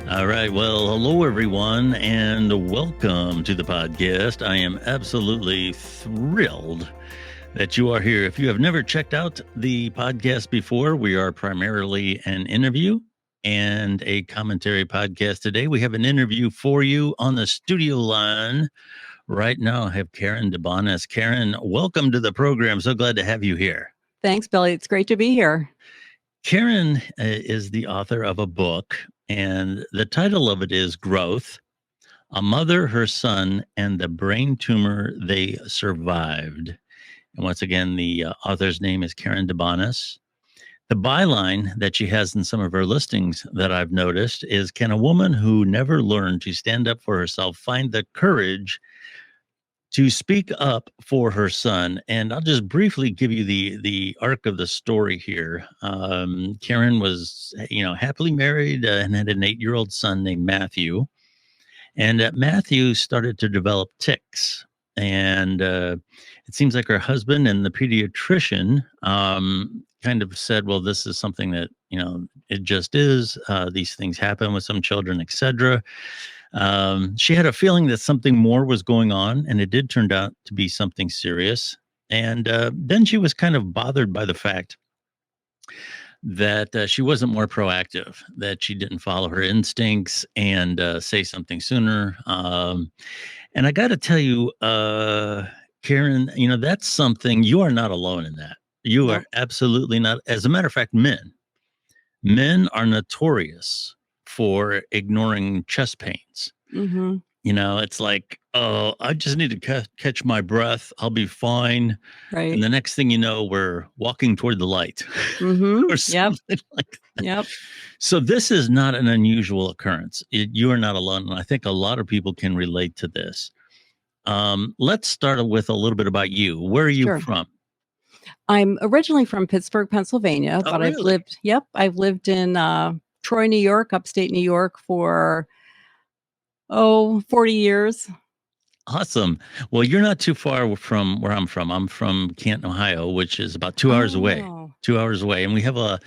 All right. Well, hello, everyone, and welcome to the podcast. I am absolutely thrilled that you are here. If you have never checked out the podcast before, we are primarily an interview and a commentary podcast. Today, we have an interview for you on the studio line. Right now, I have Karen DeBonis. Karen, welcome to the program. So glad to have you here. Thanks, Billy. It's great to be here. Karen is the author of a book, and the title of it is Growth: A Mother, Her Son, and the Brain Tumor They Survived. And once again, the author's name is Karen DeBonis. The byline that she has in some of her listings that I've noticed is, can a woman who never learned to stand up for herself find the courage to speak up for her son? And I'll just briefly give you the arc of the story here. Karen was, happily married and had an 8-year-old son named Matthew. And Matthew started to develop tics. And it seems like her husband and the pediatrician kind of said, well, this is something that, it just is. These things happen with some children, etc. She had a feeling that something more was going on, and it did turn out to be something serious. And then she was kind of bothered by the fact that she wasn't more proactive, that she didn't follow her instincts and say something sooner. And I got to tell you, Karen, that's something, you are not alone in that. You are absolutely not. As a matter of fact, men are notorious for ignoring chest pains. Mm-hmm. It's like, oh, I just need to catch my breath. I'll be fine. Right. And the next thing you know, we're walking toward the light. Mm-hmm. or something like that. Yep. So this is not an unusual occurrence. You are not alone. And I think a lot of people can relate to this. Let's start with a little bit about you. Where are you from? I'm originally from Pittsburgh, Pennsylvania, but really? I've lived in Troy, New York, upstate New York for 40 years. Awesome. Well, you're not too far from where I'm from. I'm from Canton, Ohio, which is about 2 hours away. 2 hours away, and we have a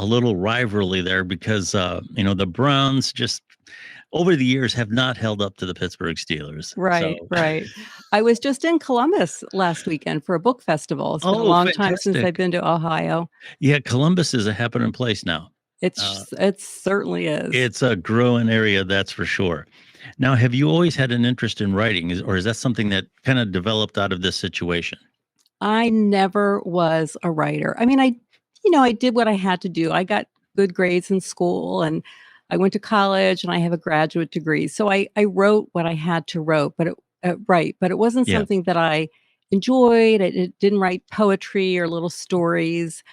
little rivalry there because the Browns just over the years have not held up to the Pittsburgh Steelers. Right, so. Right. I was just in Columbus last weekend for a book festival. It's been a long time since I've been to Ohio. Yeah, Columbus is a happening place now. It certainly is. It's a growing area, that's for sure. Now, have you always had an interest in writing, or is that something that kind of developed out of this situation? I never was a writer. I mean, I did what I had to do. I got good grades in school, and I went to college, and I have a graduate degree. So I wrote what I had to write, but it wasn't something that I enjoyed. I didn't write poetry or little stories.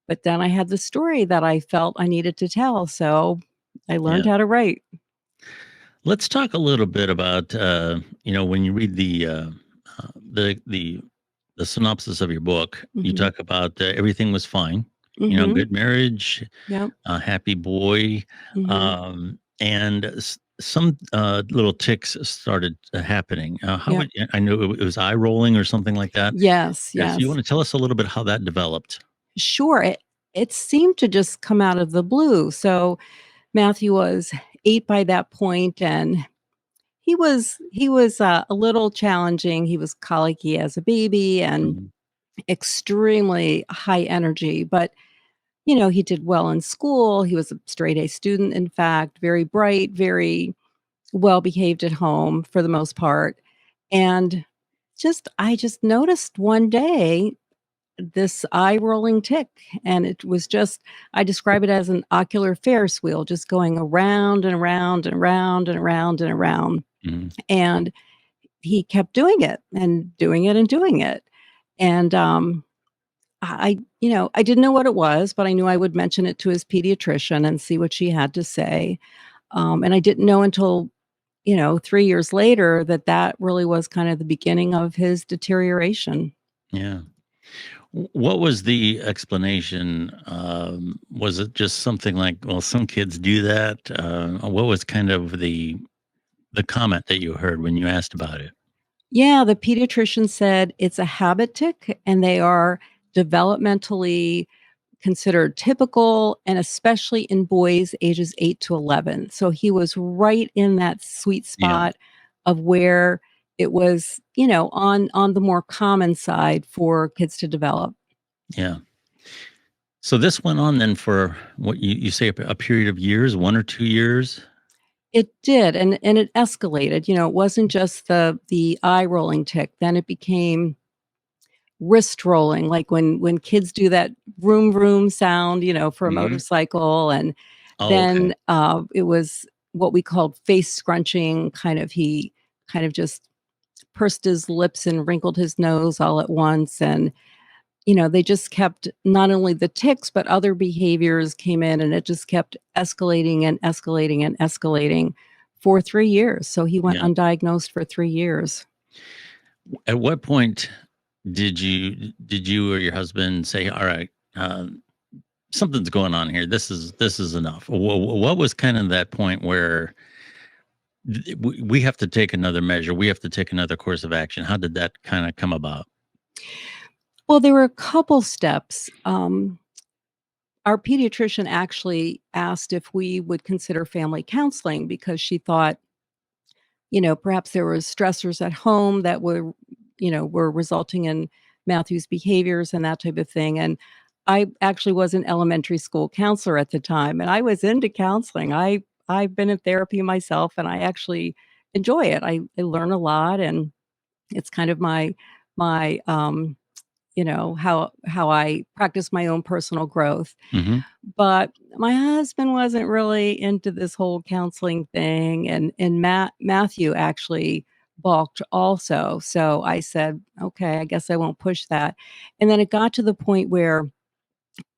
But then I had the story that I felt I needed to tell. So I learned how to write. Let's talk a little bit about, when you read the synopsis of your book, you talk about everything was fine, good marriage, happy boy, and some little tics started happening. I know it was eye rolling or something like that. Yes. So you want to tell us a little bit how that developed? Sure. It seemed to just come out of the blue. So Matthew was 8 by that point, and he was a little challenging. He was colicky as a baby and extremely high energy, but he did well in school. He was a straight A student, in fact, very bright, very well behaved at home for the most part. And I just noticed one day this eye rolling tic, and it was I describe it as an ocular Ferris wheel, just going around and around and around and around and around. And he kept doing it and doing it and doing it. And I didn't know what it was, but I knew I would mention it to his pediatrician and see what she had to say. And I didn't know until 3 years later that really was kind of the beginning of his deterioration. Yeah. What was the explanation? Was it just something like, well, some kids do that? What was kind of the comment that you heard when you asked about it? Yeah, the pediatrician said it's a habit tic, and they are developmentally considered typical, and especially in boys ages 8 to 11. So he was right in that sweet Yeah. spot of where it was, on the more common side for kids to develop. Yeah. So this went on then for what you say a period of years, 1 or 2 years? It did, and it escalated. It wasn't just the eye rolling tic. Then it became wrist rolling, like when kids do that vroom vroom sound, for a Mhm. motorcycle, and Oh, okay. then it was what we called face scrunching. He kind of just pursed his lips and wrinkled his nose all at once, and they just kept, not only the tics, but other behaviors came in, and it just kept escalating and escalating and escalating for 3 years. So he went Yeah. undiagnosed for 3 years. At what point did you or your husband say, "All right, something's going on here. This is enough"? What was kind of that point where we have to take another measure? We have to take another course of action. How did that kind of come about? Well, there were a couple steps. Our pediatrician actually asked if we would consider family counseling because she thought, perhaps there were stressors at home that were resulting in Matthew's behaviors and that type of thing. And I actually was an elementary school counselor at the time, and I was into counseling. I've been in therapy myself, and I actually enjoy it. I learn a lot, and it's kind of my how I practice my own personal growth. Hmm. But my husband wasn't really into this whole counseling thing, and Matthew actually balked also. So I said, "Okay, I guess I won't push that." And then it got to the point where,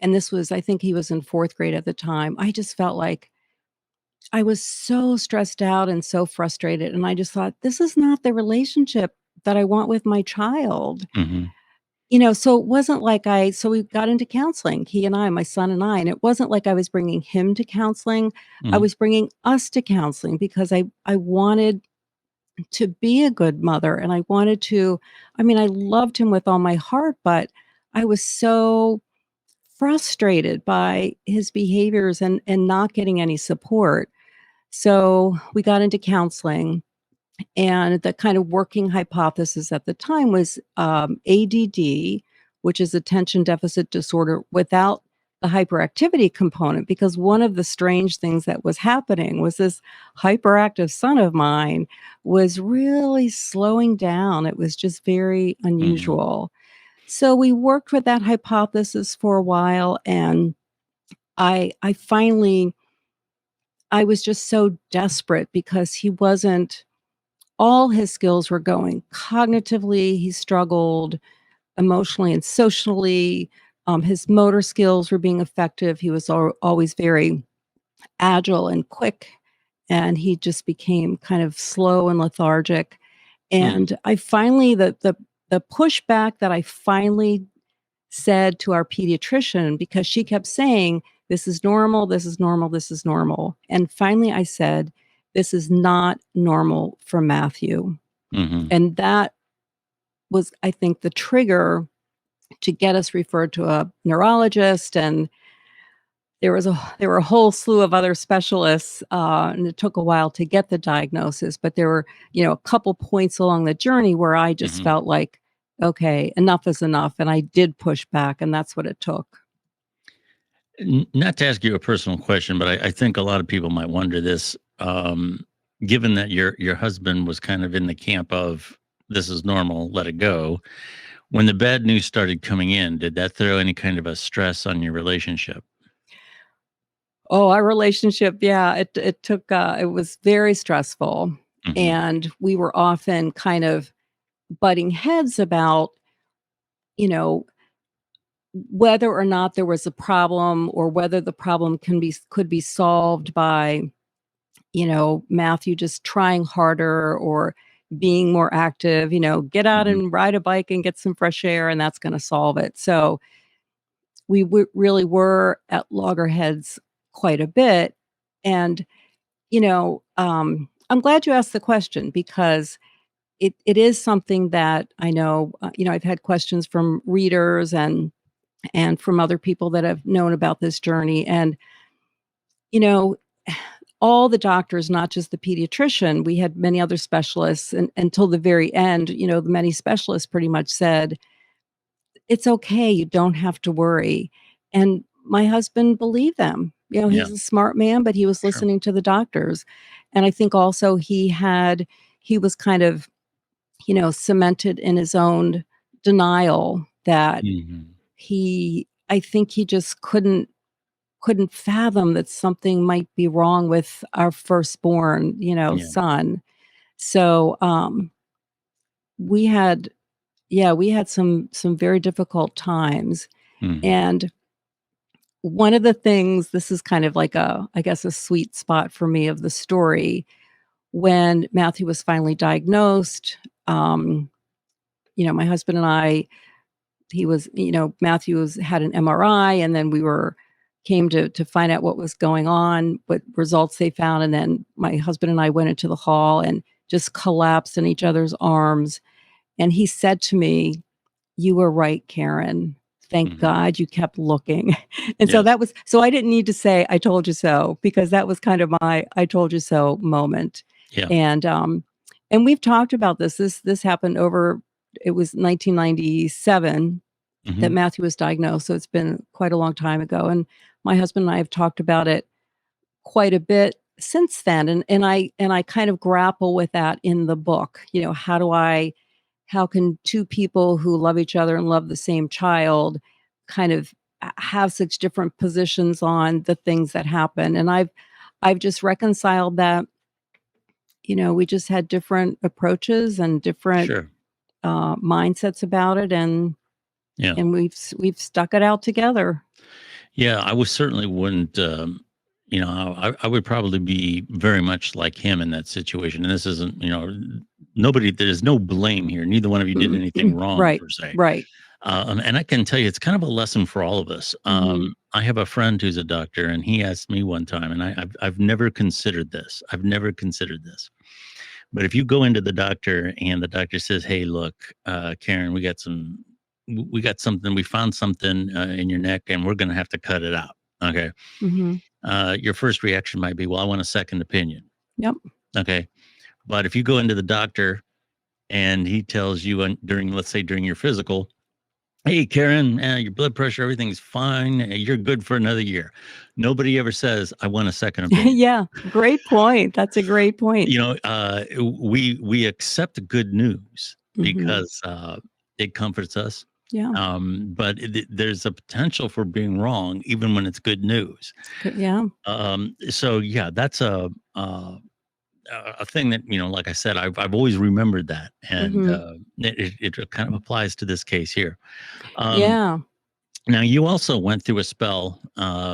and this was, I think he was in 4th grade at the time, I just felt like I was so stressed out and so frustrated, and I just thought, "This is not the relationship that I want with my child." Hmm. So it wasn't like so we got into counseling, he and I, my son and I, and it wasn't like I was bringing him to counseling. I Hmm. was bringing us to counseling because I wanted to be a good mother, and I wanted to, I mean, I loved him with all my heart, but I was so frustrated by his behaviors and not getting any support. So we got into counseling, and the kind of working hypothesis at the time was ADD, which is attention deficit disorder without the hyperactivity component. Because one of the strange things that was happening was this hyperactive son of mine was really slowing down. It was just very Hmm. unusual. So we worked with that hypothesis for a while, and I finally, I was just so desperate because he wasn't, all his skills were going. Cognitively, he struggled, emotionally and socially. His motor skills were being effective. He was always very agile and quick, and he just became kind of slow and lethargic. Yeah. And I finally, the pushback that I finally said to our pediatrician, because she kept saying, "This is normal, this is normal, this is normal." And finally I said, "This is not normal for Matthew." Hmm. And that was, I think, the trigger to get us referred to a neurologist, and there were a whole slew of other specialists, and it took a while to get the diagnosis, but there were, a couple points along the journey where I just Hmm. felt like, "Okay, enough is enough," and I did push back, and that's what it took. Not to ask you a personal question, but I think a lot of people might wonder this. Given that your husband was kind of in the camp of this is normal, let it go. When the bad news started coming in, did that throw any kind of a stress on your relationship? Oh, our relationship, yeah, it took, it was very stressful, Hmm. and we were often kind of butting heads about, you know, whether or not there was a problem, or whether the problem could be solved by, Matthew just trying harder or being more active, get out Hmm. and ride a bike and get some fresh air, and that's gonna solve it. So we really were at loggerheads quite a bit. And I'm glad you asked the question, because it is something that I know, I've had questions from readers, and and from other people that have known about this journey. And, you know, all the doctors, not just the pediatrician, we had many other specialists, and until the very end, the many specialists pretty much said, it's okay, you don't have to worry. And my husband believed them. Yeah. He's a smart man, but he was Sure. listening to the doctors. And I think also he was kind of, cemented in his own denial that Mhm. I think he just couldn't fathom that something might be wrong with our firstborn, Yeah. son. So, we had we had some very difficult times. Mhm. And one of the things, this is kind of like I guess, a sweet spot for me of the story, when Matthew was finally diagnosed, my husband and I, Matthew had an MRI, and then we came to find out what was going on, what results they found, and then my husband and I went into the hall and just collapsed in each other's arms, and he said to me, "You were right, Karen. Thank Mhm. God you kept looking." And so Yes. I didn't need to say, "I told you so," because that was kind of my "I told you so" moment. Yeah. And we've talked about this. This happened over it was 1997 that Mhm. Matthew was diagnosed, so it's been quite a long time ago, and my husband and I have talked about it quite a bit since then, and I kind of grapple with that in the book. How can two people who love each other and love the same child kind of have such different positions on the things that happen? And I've just reconciled that, we just had different approaches and different Sure. mindsets about it, and Yeah. we've stuck it out together. Yeah, I was certainly wouldn't, I would probably be very much like him in that situation. And this isn't, nobody, there's no blame here. Neither one of you did anything wrong Right, per se. right. And I can tell you, it's kind of a lesson for all of us. Mhm. I have a friend who's a doctor, and he asked me one time, and I've never considered this. I've never considered this. But if you go into the doctor and the doctor says, "Hey, look, Karen, we got something, we found something in your neck, and we're going to have to cut it out." Okay. Mhm. Your first reaction might be, "Well, I want a second opinion." Yep. Okay. But if you go into the doctor and he tells you let's say during your physical, "Hey, Karen, your blood pressure, everything's fine. You're good for another year." Nobody ever says, "I want a second opinion." Yeah, great point. That's a great point. We accept good news Mhm. because it comforts us. Yeah. But there's a potential for being wrong, even when it's good news. Yeah. So yeah, that's a thing that, like I said, I've always remembered that, and Mhm. it kind of applies to this case here. Um, Yeah. Now, you also went through a spell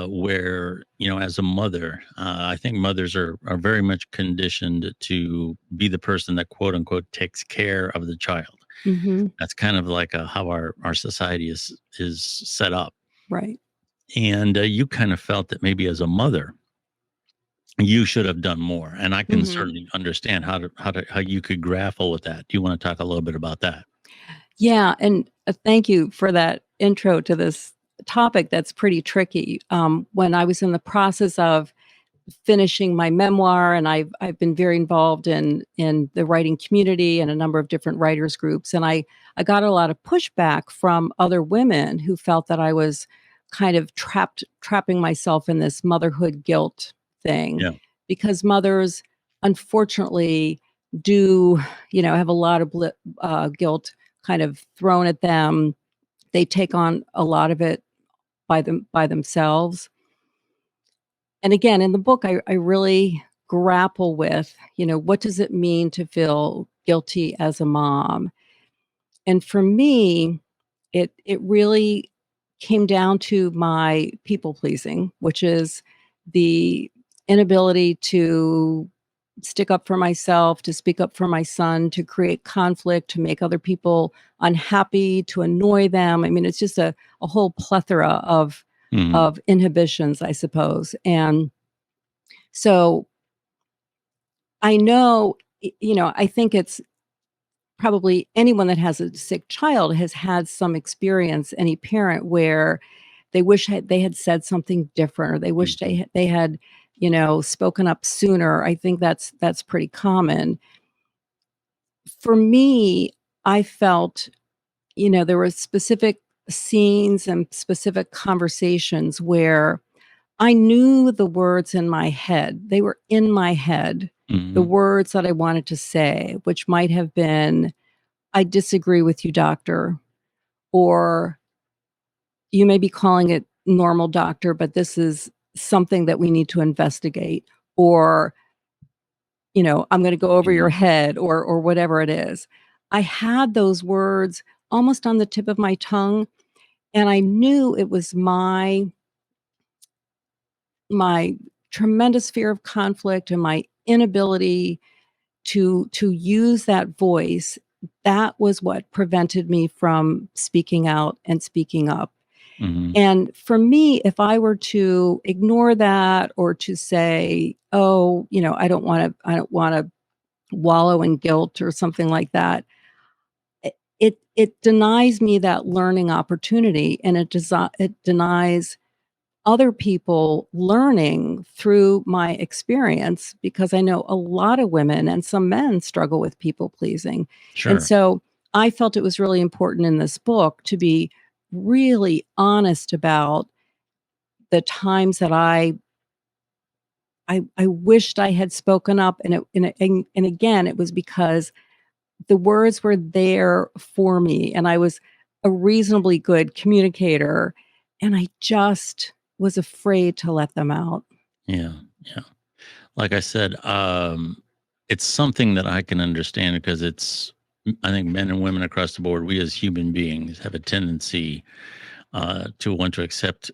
where, as a mother, I think mothers are very much conditioned to be the person that, quote unquote, takes care of the child. Mhm. That's kind of like how our society is set up. Right. And you kind of felt that maybe as a mother, you should have done more. And I can Mhm. certainly understand how you could grapple with that. Do you want to talk a little bit about that? Yeah, and, thank you for that intro to this topic that's pretty tricky. When I was in the process of finishing my memoir, and I've been very involved in the writing community and a number of different writers groups, and I got a lot of pushback from other women who felt that I was kind of trapping myself in this motherhood guilt thing, Yeah. because mothers unfortunately do, have a lot of guilt kind of thrown at them. They take on a lot of it by themselves. And again, in the book, I really grapple with, what does it mean to feel guilty as a mom? And for me, it really came down to my people pleasing, which is the inability to stick up for myself, to speak up for my son, to create conflict, to make other people unhappy, to annoy them. I mean, it's just a whole plethora Hmm. of inhibitions, I suppose. And so I know, I think it's probably anyone that has a sick child has had some experience, any parent, where they wish they had said something different, or they wish they had, spoken up sooner. I think that's pretty common. For me, I felt, there were specific scenes and specific conversations where I knew the words in my head. They were in my head, the Mhm. words that I wanted to say, which might have been, "I disagree with you, doctor," or, "You may be calling it normal, doctor, but this is something that we need to investigate," or, "I'm gonna go over your Mhm. head," or whatever it is. I had those words almost on the tip of my tongue, and I knew it was my tremendous fear of conflict and my inability to use that voice. That was what prevented me from speaking out and speaking up. Mhm. And for me, if I were to ignore that, or to say, "Oh, I don't wanna wallow in guilt," or something like that, it denies me that learning opportunity, and it denies other people learning through my experience, because I know a lot of women and some men struggle with people pleasing. And Sure. so I felt it was really important in this book to be really honest about the times that I wished I had spoken up, and again, it was because the words were there for me, and I was a reasonably good communicator, and I just was afraid to let them out. Yeah. Yeah. Like I said, it's something that I can understand because I think men and women across the board, we as human beings have a tendency to want to accept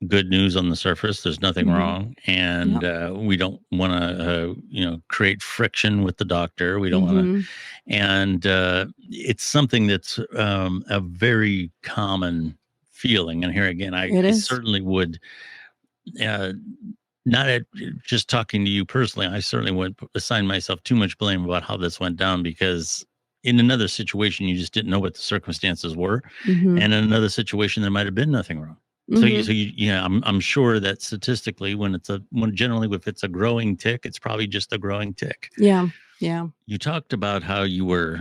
good news on the surface. There's nothing Mhm. wrong, and Yep. we don't want to, create friction with the doctor. We don't want to, Mhm. and it's something that's a very common feeling. And here again, It I is. certainly would. Uh, not at just talking to you personally, I certainly would assign myself too much blame about how this went down because in another situation, you just didn't know what the circumstances were, Mhm. and in another situation, there might have been nothing wrong. Mhm. Yeah, I'm sure that statistically, when generally if it's a growing tick, it's probably just a growing tick. Yeah. Yeah. You talked about how you were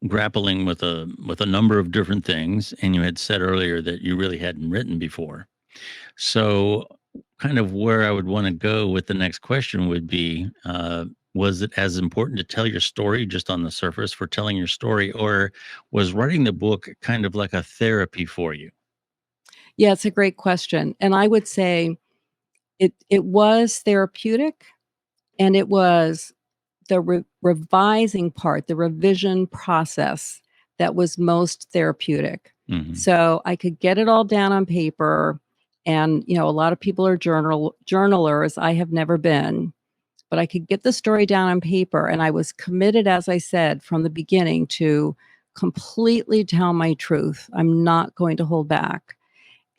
grappling with a number of different things, and you had said earlier that you really hadn't written before. So, kind of where I would want to go with the next question would be was it as important to tell your story just on the surface for telling your story, or was writing the book kind of like a therapy for you? Yeah, it's a great question, and I would say it was therapeutic, and it was the revising part, the revision process, that was most therapeutic. Hmm. So I could get it all down on paper, and a lot of people are journalers. I have never been, but I could get the story down on paper, and I was committed, as I said from the beginning, to completely tell my truth. I'm not going to hold back.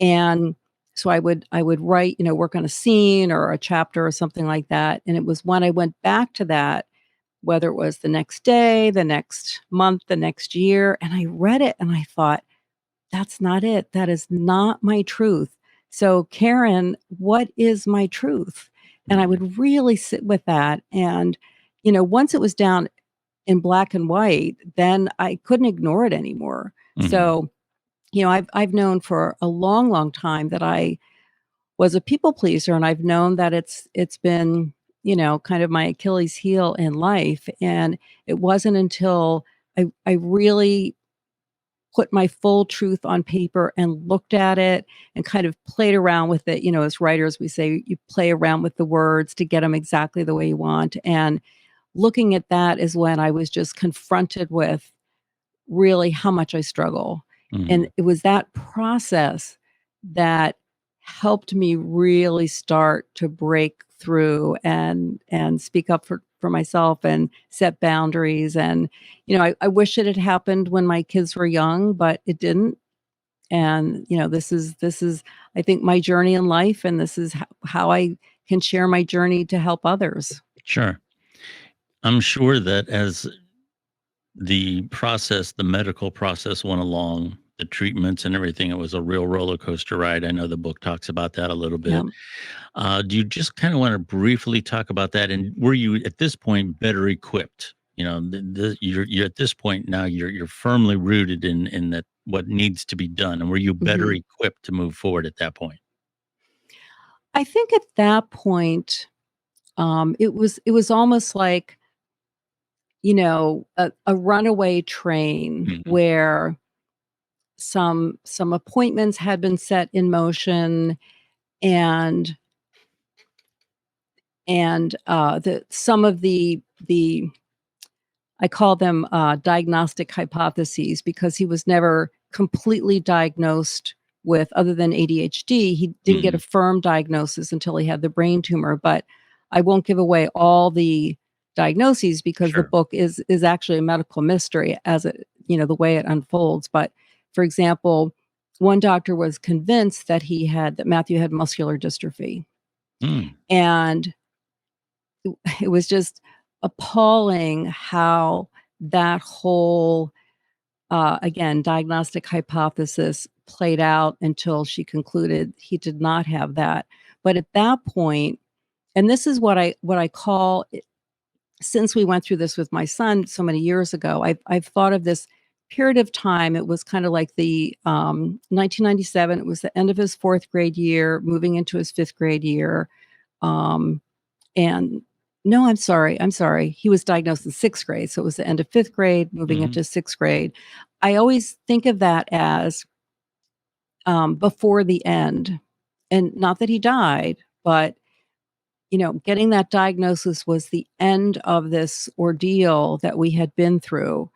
And so I would write, work on a scene or a chapter or something like that. And it was when I went back to that, whether it was the next day, the next month, the next year, and I read it and I thought, that's not it. That is not my truth. So, Karen, what is my truth? And I Hmm. would really sit with that. And, once it was down in black and white, then I couldn't ignore it anymore. Hmm. So, I've known for a long, long time that I was a people pleaser, and I've known that it's been, kind of my Achilles heel in life. And it wasn't until I really put my full truth on paper and looked at it and kind of played around with it. As writers, we say you play around with the words to get them exactly the way you want. And looking at that is when I was just confronted with really how much I struggle. And Hmm. it was that process that helped me really start to break through and speak up for myself and set boundaries. And, I wish it had happened when my kids were young, but it didn't. And, this is I think my journey in life, and this is how I can share my journey to help others. Sure. I'm sure that as the process, the medical process went along, the treatments and everything. It was a real roller coaster ride. I know the book talks about that a little Yeah. bit. Do you just kind of want to briefly talk about that? And were you at this point better equipped? You know, you're at this point now. You're firmly rooted in that what needs to be done. And were you better Mhm. equipped to move forward at that point? I think at that point, it was almost like, a runaway train Hmm. where some appointments had been set in motion, and the some of the I call them diagnostic hypotheses, because he was never completely diagnosed with, other than ADHD. He didn't get a Hmm. firm diagnosis until he had the brain tumor. But I won't give away all the diagnoses, because the Sure. book is actually a medical mystery, as it, the way it unfolds. But for example, one doctor was convinced that Matthew had muscular dystrophy, Mm. and it was just appalling how that whole, again, diagnostic hypothesis played out until she concluded he did not have that. But at that point, and this is what I call it, since we went through this with my son so many years ago, I've thought of this period of time. It was kind of like the 1997. It was the end of his fourth grade year, moving into his fifth grade year. Um, and no, I'm sorry. He was diagnosed in sixth grade. So it was the end of fifth grade, moving Hmm. into sixth grade. I always think of that as before the end. And not that he died, but, getting that diagnosis was the end of this ordeal that we had been through.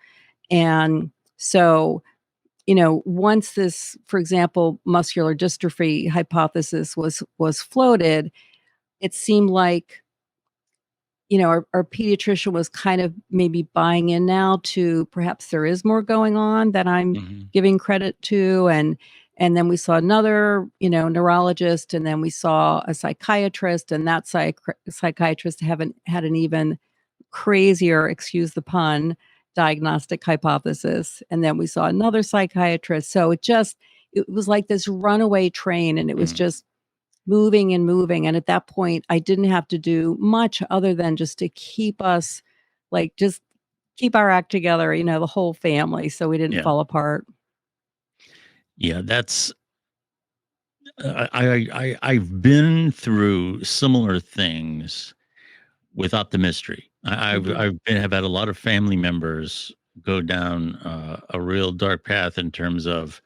And so, once this, for example, muscular dystrophy hypothesis was floated, it seemed like, our pediatrician was kind of maybe buying in now to, perhaps there is more going on that I'm Hmm. giving credit to. And then we saw another, neurologist, and then we saw a psychiatrist, and that psychiatrist had an even crazier, excuse the pun, diagnostic hypothesis. And then we saw another psychiatrist. So it was like this runaway train, and it was Hmm. just moving and moving. And at that point, I didn't have to do much other than just to keep us, like, just keep our act together, the whole family, so we didn't Yeah. fall apart. Yeah. That's I've been through similar things without the mystery. Mhm. Have had a lot of family members go down a real dark path in terms of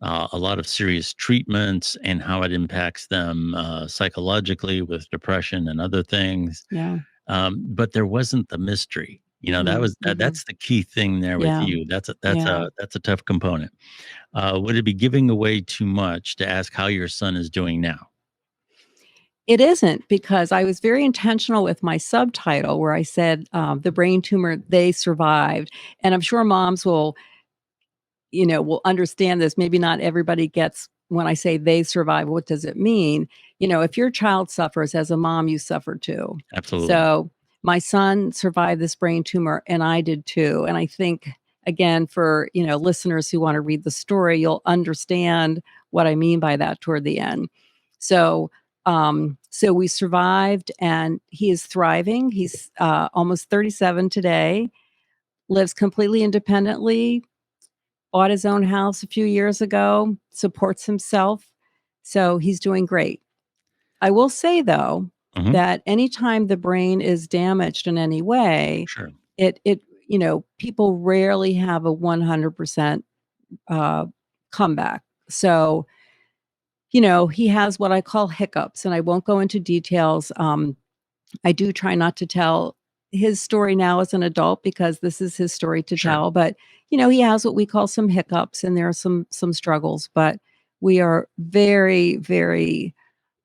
a lot of serious treatments and how it impacts them psychologically with depression and other things. Yeah. But there wasn't the mystery. You know, Mhm, mhm. that's the key thing there with Yeah, you. yeah. That's a tough component. Would it be giving away too much to ask how your son is doing now? It isn't, because I was very intentional with my subtitle where I said, "The brain tumor, they survived." And I'm sure moms will understand this. Maybe not everybody gets when I say they survive, what does it mean? If your child suffers, as a mom, you suffer too. Absolutely. So my son survived this brain tumor, and I did too. And I think, again, for listeners who want to read the story, you'll understand what I mean by that toward the end. So so we survived, and he is thriving. He's almost 37 today, lives completely independently, bought his own house a few years ago, supports himself. So he's doing great. I will say, though, Hmm. that anytime the brain is damaged in any way, Sure. people rarely have a 100% uh, comeback. So, he has what I call hiccups, and I won't go into details. I do try not to tell his story now as an adult, because this is his story to Sure. tell. But, he has what we call some hiccups, and there are some struggles. But we are very, very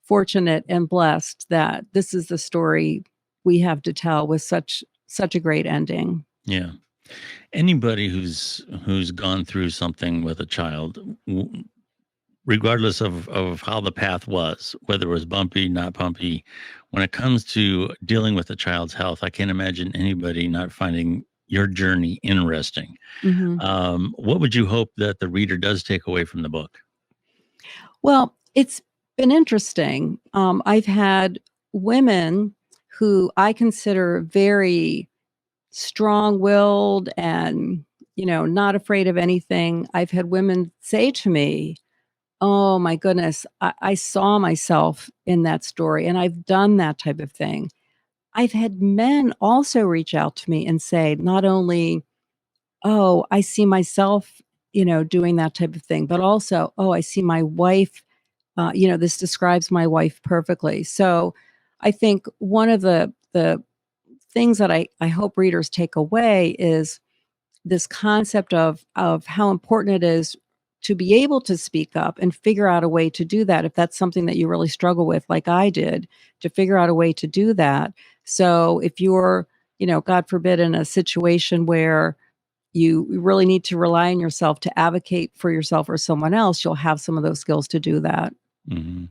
fortunate and blessed that this is the story we have to tell, with such a great ending. Yeah. Anybody who's gone through something with a child, regardless of how the path was, whether it was bumpy, not bumpy, when it comes to dealing with a child's health, I can't imagine anybody not finding your journey interesting. Mhm. What would you hope that the reader does take away from the book? Well, it's been interesting. I've had women who I consider very strong-willed and, not afraid of anything. I've had women say to me, "Oh my goodness, I saw myself in that story, and I've done that type of thing." I've had men also reach out to me and say, not only, "Oh, I see myself, doing that type of thing," but also, "Oh, I see my wife, this describes my wife perfectly." So, I think one of the things that I hope readers take away is this concept of how important it is to be able to speak up and figure out a way to do that if that's something that you really struggle with, like I did, to figure out a way to do that. So if you're, God forbid, in a situation where you really need to rely on yourself to advocate for yourself or someone else, you'll have some of those skills to do that. Mhm.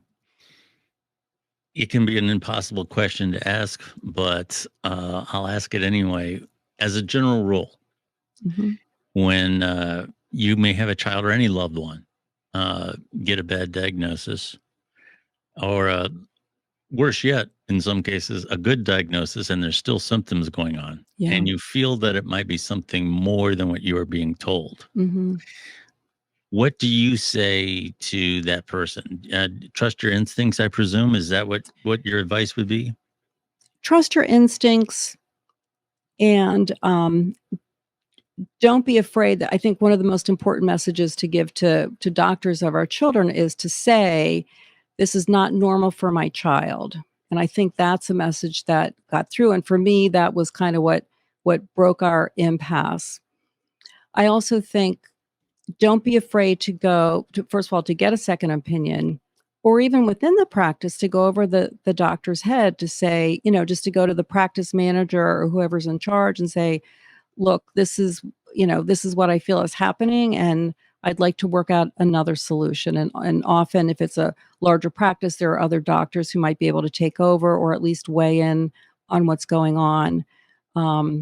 It can be an impossible question to ask, but I'll ask it anyway. As a general rule, Mhm. when you may have a child or any loved one uh, get a bad diagnosis, or worse yet, in some cases, a good diagnosis, and there's still symptoms going on, Yeah. and you feel that it might be something more than what you are being told. Mhm. What do you say to that person? Trust your instincts, I presume. Is that what your advice would be? Trust your instincts and don't be afraid. That I think one of the most important messages to give to doctors of our children is to say, "This is not normal for my child." And I think that's a message that got through, and for me, that was kind of what broke our impasse. I also think don't be afraid to go to, first of all, to get a second opinion, or even within the practice to go over the doctor's head to say, just to go to the practice manager or whoever's in charge and say, "Look, this is what I feel is happening, and I'd like to work out another solution." And often, if it's a larger practice, there are other doctors who might be able to take over or at least weigh in on what's going on.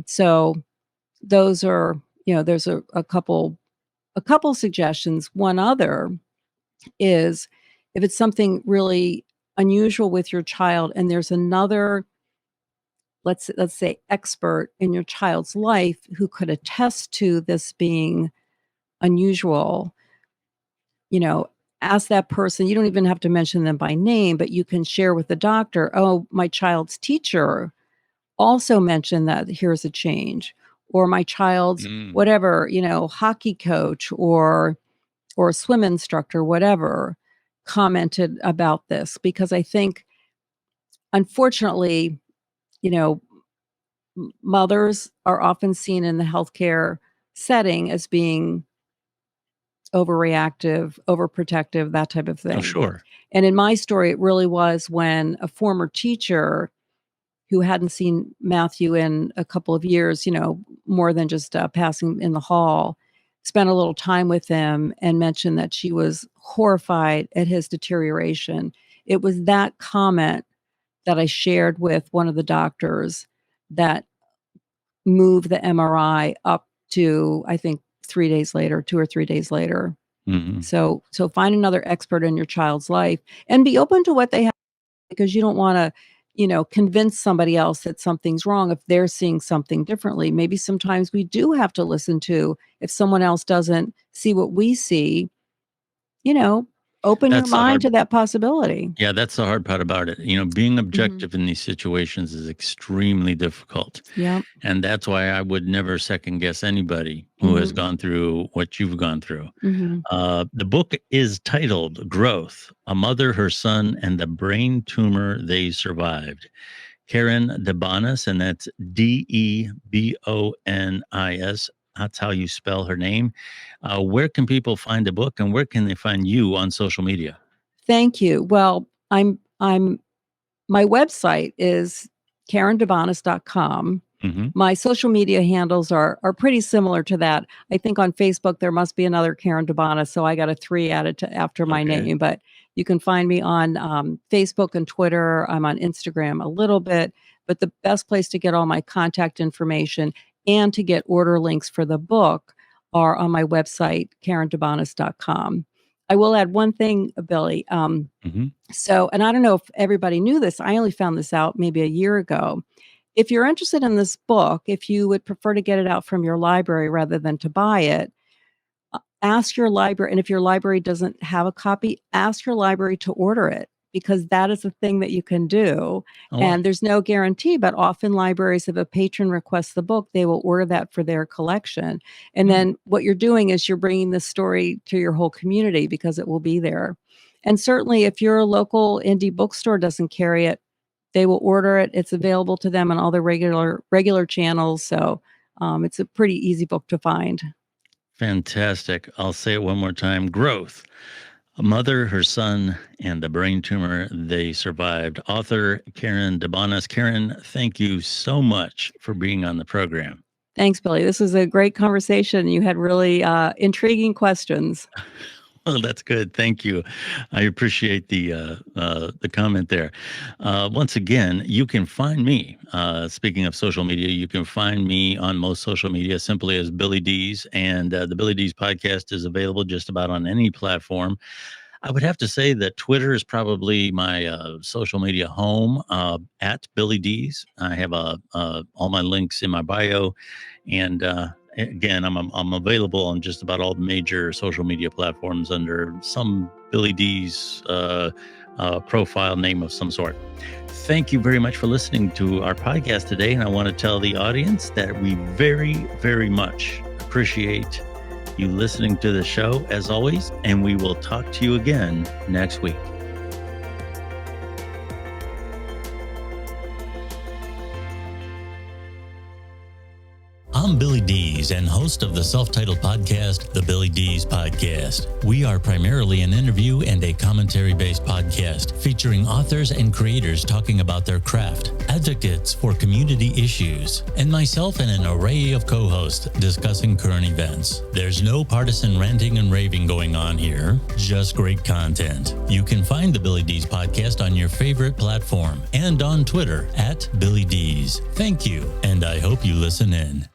So those are, there's a couple suggestions. One other is if it's something really unusual with your child and there's another, let's say, expert in your child's life who could attest to this being unusual, you know, ask that person. You don't even have to mention them by name, but you can share with the doctor, "Oh, my child's teacher also mentioned that here's a change," or "My child's Mm. whatever, hockey coach or swim instructor, whatever, commented about this." Because I think, unfortunately, you know, mothers are often seen in the healthcare setting as being overreactive, overprotective, that type of Oh, thing. sure. And in my story, it really was when a former teacher who hadn't seen Matthew in a couple of years, more than just passing in the hall, spent a little time with him and mentioned that she was horrified at his deterioration. It was that comment that I shared with one of the doctors that moved the MRI up to, I think, 3 days later, 2 or 3 days later. Mhm. So find another expert in your child's life and be open to what they have, because you don't wanna, convince somebody else that something's wrong if they're seeing something differently. Maybe sometimes we do have to listen to if someone else doesn't see what we see, you know, open your That's the mind hard to that possibility. Yeah, that's the hard part about it. Being Mhm. objective in these situations is extremely difficult. Yep. And that's why I would never second guess anybody who has Mhm. gone through what you've gone through. Mhm. The book is titled Growth: A Mother, Her Son, and the Brain Tumor They Survived. Karen DeBonis, and that's Debonis. That's how you spell her name. Where can people find the book, and where can they find you on social media? Thank you. Well, I'm my website is karendebonis.com. Hmm. My social media handles are pretty similar to that. I think on Facebook there must be another Karen DeBonis, so I got a 3 added to after my Okay. name, but you can find me on, Facebook and Twitter. I'm on Instagram a little bit, but the best place to get all my contact information and to get order links for the book are on my website, karendebonis.com. I will add one thing, Billy. And I don't know if everybody knew this. I only found this out maybe a year ago. If you're interested in this book, if you would prefer to get it out from your library rather than to buy it, ask your library. And if your library doesn't have a copy, ask your library to order it, because that is a thing that you can do. Oh, wow. And there's no guarantee, but often libraries, if a patron requests the book, they will order that for their collection. And then what you're doing is you're bringing this story to your whole community because it will be there. And certainly if your local indie bookstore doesn't carry it, they will order it. It's available to them on all the regular channels. So it's a pretty easy book to find. Fantastic. I'll say it one more time. Growth. A mother, her son, and the brain tumor they survived. Author Karen DeBonis. Karen, thank you so much for being on the program. Thanks, Billy. This was a great conversation. You had really intriguing questions. Well, that's good. Thank you. I appreciate the comment there. Once again, you can find me. Speaking of social media, you can find me on most social media simply as Billy D's, and the Billy D's podcast is available just about on any platform. I would have to say that Twitter is probably my social media home at Billy D's. I have all my links in my bio, and again, I'm available on just about all the major social media platforms under some Billy D's profile name of some sort. Thank you very much for listening to our podcast today, and I want to tell the audience that we very, very much appreciate you listening to the show as always, and we will talk to you again next week. I'm Billy Dees and host of the self-titled podcast, The Billy Dees Podcast. We are primarily an interview and a commentary-based podcast featuring authors and creators talking about their craft, advocates for community issues, and myself and an array of co-hosts discussing current events. There's no partisan ranting and raving going on here, just great content. You can find the Billy Dees Podcast on your favorite platform and on Twitter at Billy Dees. Thank you, and I hope you listen in.